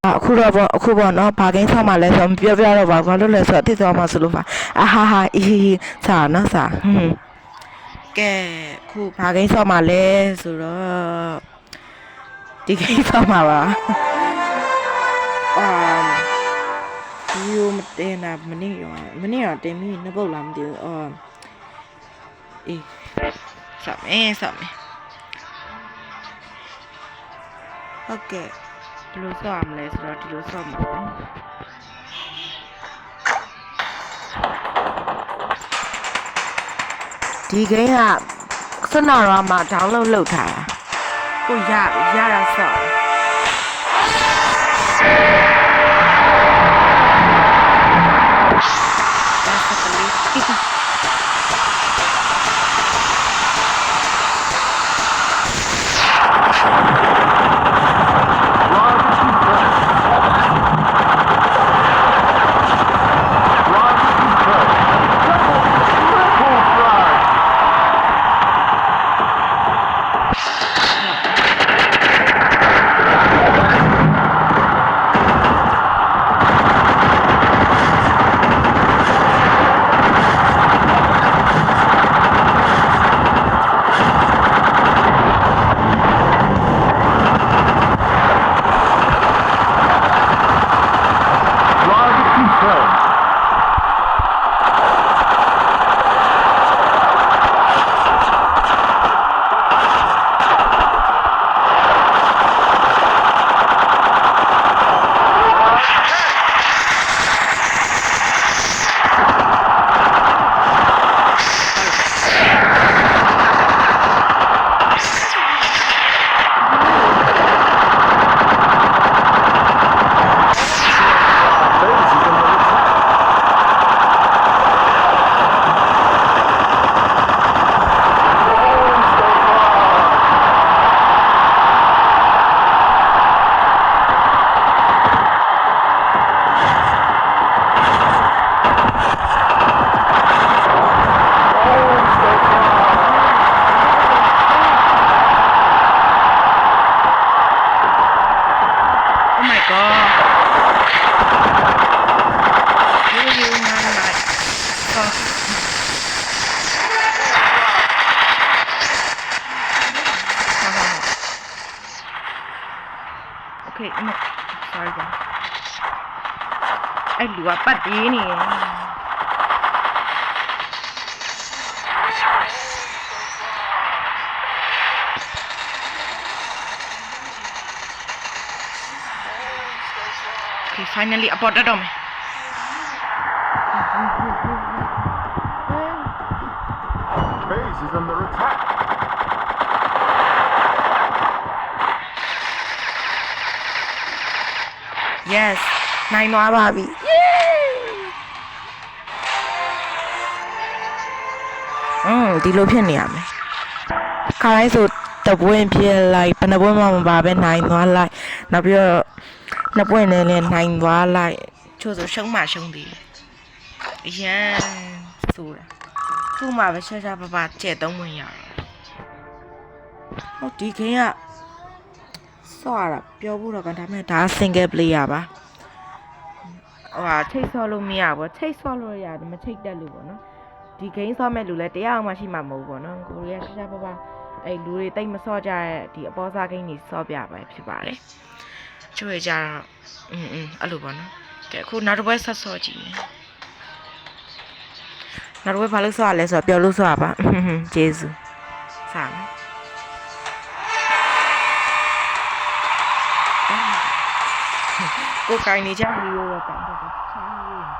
အခုပေါ့နော်ဘာကိန်းဆောက်မှလဲဆိုပြောတော့ပါဘာလို့လဲဆိုတော့တိသွားမှဆိုလို့ပါအဟာဟာအီစာနော်စာကဲခုဘာကိန်းဆောက်မှလဲဆိုတော့ဒီကိန်းဆောက်မှပါဒီယိုမတင်တာမနေ့ရောတင်ပြီးနှစ်ပုတ်လားမသိဘူးအေးဆောက်မယ်ဟုတ်ကဲ့ဘယ်လိုဆောက်ရမလဲဆိုတော့ဒီလိုဆောက်မှာပေါ့ဒီကိန်းကစနရာမှာ download လုပ်ထားတာကိုရတာဆောက်sorry အဲ့လူကပတ်ပြေးနေတယ်Okay, finally abort đó mày. Base is under attack. Yes, này nói bà bị. Đi lô phiền nè mày. Cái số tập quên phía lại, bên nào quên mà bà bên này nói lại, nào bây nó quên này lên hành hóa lại cho rồi sống mà sống đi yeah rồi cứ mà phải chơi ra bà trẻ tông mình nhở nó tí cái ạ sao là biểu bố là con thằng này đã single player ba chơi solo mi à bà chơi solo ya mà chơi đã luôn nó tí cái sao mẹ lù lại té mà chỉ mà mù của nó cô lấy chơi ra bà ai lù lại tay mà so ra thì bao giờ cái này so bia vậy phải bà đấyช่วยจ้าအဲ့လိုပေါ့နော်ကဲအခုနောက်တစ်ပွဲဆက်ဆော့ကြည့်မယ်နောက်တစ်ပွဲဘာလို့ဆော့ရလဲဆိုတော့ပြောလို့ဆော့ရပါကျေးဇူးစမယ်ကိုကိုင်းနေကြဟီးရိုးတော့ကန်တော့ချားဟီးရိုး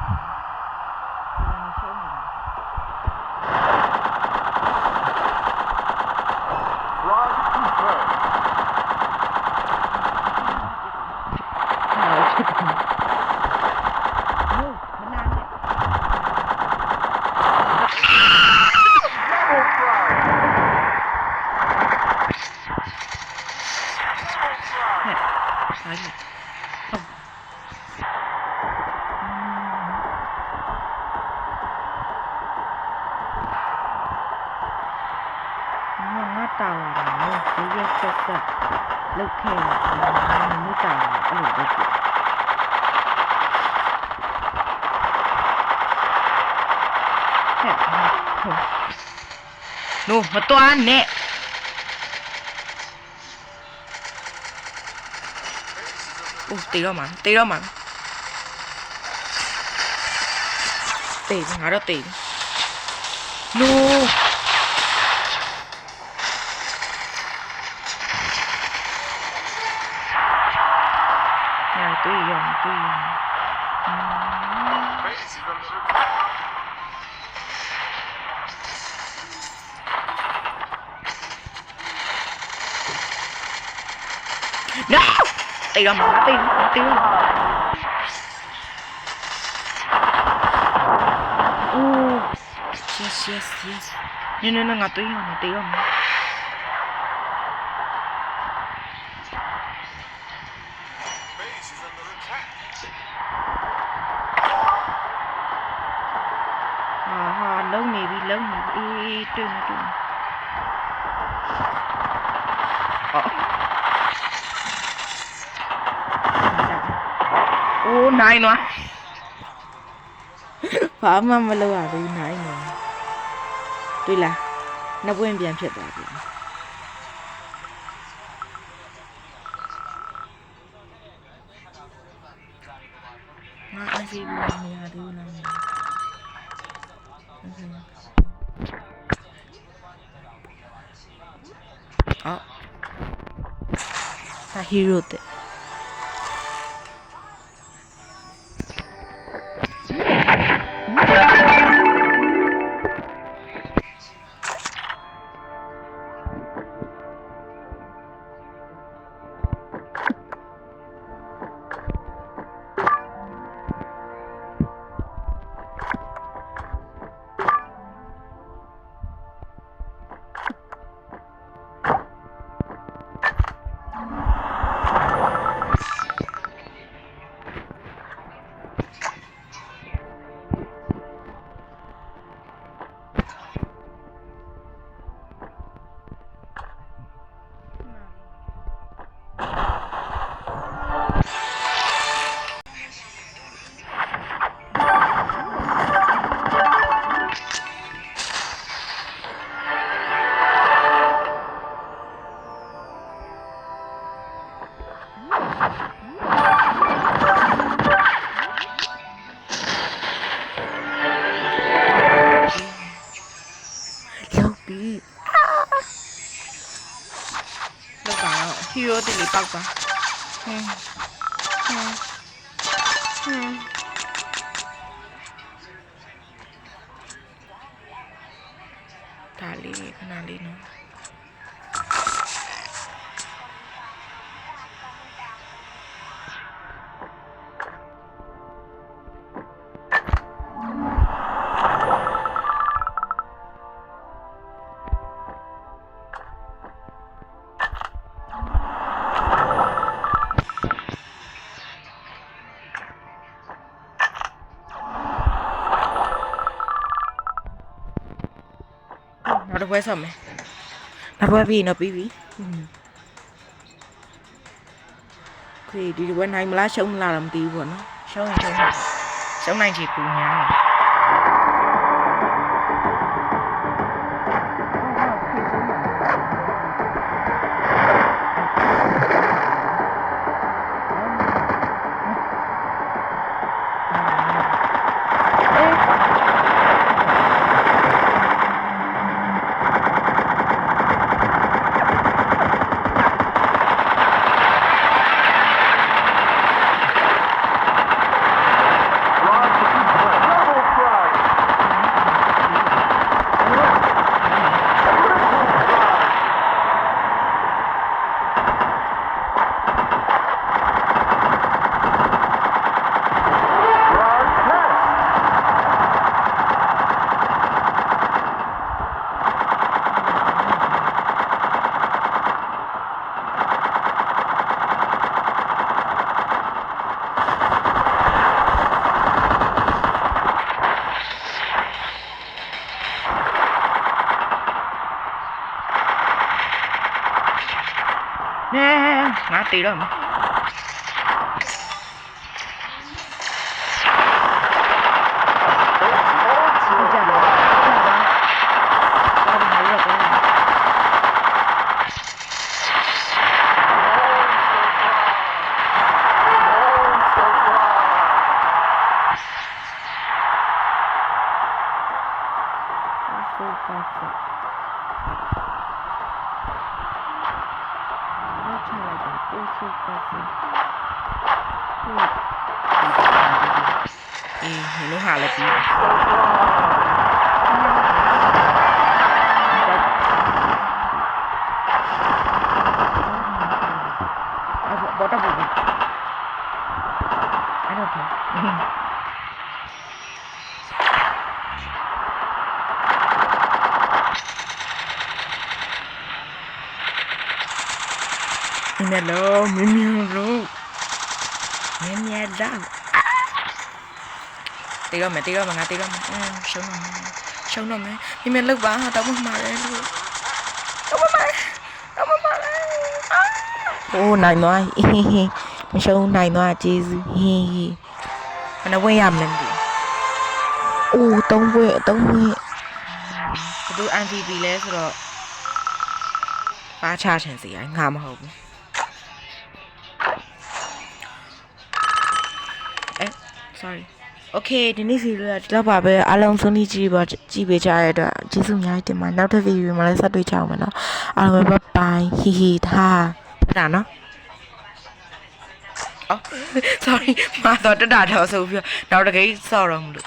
တောင်းရတာနော်ဒီရက်ဆက်လုပ်ခဲ့တာမင်းတောင်းအဲ့လိုလုပ်ပြ နို့မသွားနဲ့အိုးတေတော့မှာတေတော့မှာတေငါတော့တေနို့ညာတေရောတေရော Base is under attack. No! တေတော့မှာတေတော့အိုး yes နင်ငါတေရောမှာတေရောမှာ Base is under attack. ဟာလုံးနေပြီအေးတွေ့နေအော်အိုးနိုင်နော်ဘာမှမလုပ်ရဘူးနိုင်နော်တွေ့လားနှစ်ပွင့်ပြန်ဖြစ်သွားပြီငါအစီအစဉ်မရသေးဘူးနော်အော်ဟာဟီးရိုးတဲ့ဟီးရိုးတင်လေးပေါက်ပါဒါလေးခဏလေးနော်နောက်တစ်ပွဲဆော့မယ်နောက်ပွဲပြီးတော့ပြီးပြီခေဒီပွဲနိုင်မလားရှုံးမလားတော့မသိဘူးပေါ့နော်ရှုံးနိုင်ချေပူများတယ်ငါတေတော့မှာကြပါ အေးမင်းတို့ဟာလည်းပြီးဘောတော့ဘူး I don't care မင်းလုံးမင်းလုံးမင်းလုံးတေတော့မယ်ငါတေတော့မယ်ရှုံးတော့မယ်မင်းလောက်ပါတော့မှမှာတယ်လို့တော့မှโอ้နိုင်သွားမရှုံးနိုင်သွားကျေးဇူးဟင်းဘယ်နှဝင်းရမလဲမသိအိုး3ဝင်းဘယ်သူ MVP လဲဆိုတော့ပါချချင်စီရငါမဟုတ်ဘူးsorry okay ဒီနေ့ဗီဒီယိုကဒီလောက်ပါပဲအားလုံးဆုံးဖြတ်ကြည့်ပေးကြရတဲ့အတွက်ကျေးဇူးအများကြီးတင်ပါတယ်နောက်ထပ်ဗီဒီယိုမှာလည်းဆက်တွေ့ကြအောင်မယ်နော်အားလုံးပဲ bye ဟီဟီထားဒါနော်sorry မာတော့တတာတော့ဆိုပြီးတော့နောက်တစ်ကိစ္စဆော့တော့မလို့